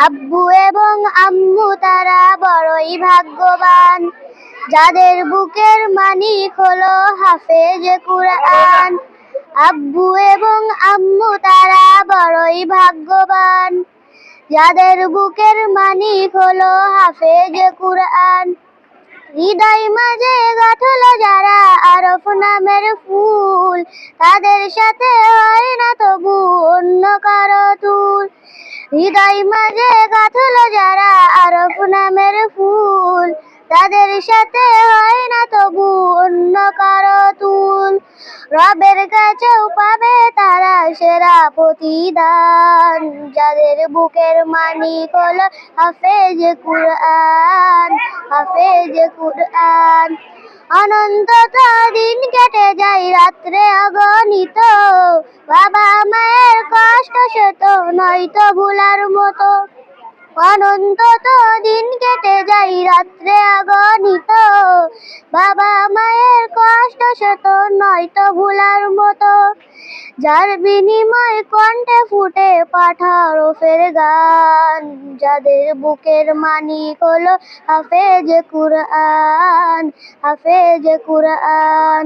আব্বু এবং আম্মু তারা বড়ই ভাগ্যবান, যাদের বুকের মানিক হলো হাফেজ কুরআন। আব্বু এবং আম্মু তারা বড়ই ভাগ্যবান, যাদের বুকের মানিক হলো হাফেজ কুরআন। হৃদয় মাঝে গাঁথলো যারা আরফ নামের ফুল, তাদের সাথে হয় না তবু অন্য কারো তুল। হৃদয় মাঝে গাঁথলো যারা আরফ নামের ফুল, তাদের সাথে হয় না তবু অন্য কারো তুল। রবের কাছেও পাবে তারা সেরা প্রতিদান, যাদের বুকের মানিক হলো হাফেজ কুরআন, হাফেজ কুরআন। অনন্তত দিন কেটে যায় রাত্রে অগণিত, বাবা মায়ের কষ্ট সে তো নয়তো ভুলার মতো। অনন্তত দিন কেটে যায় রাত্রে অগণিত, বাবা মায়ের কষ্ট সে তো নয়তো ভুলার মতো। যার বিনিময় কণ্ঠে ফুটে পাঠারফের গান, যাদের বুকের মানিক হলো হাফেজ কুরআন, হাফেজ কুরআন।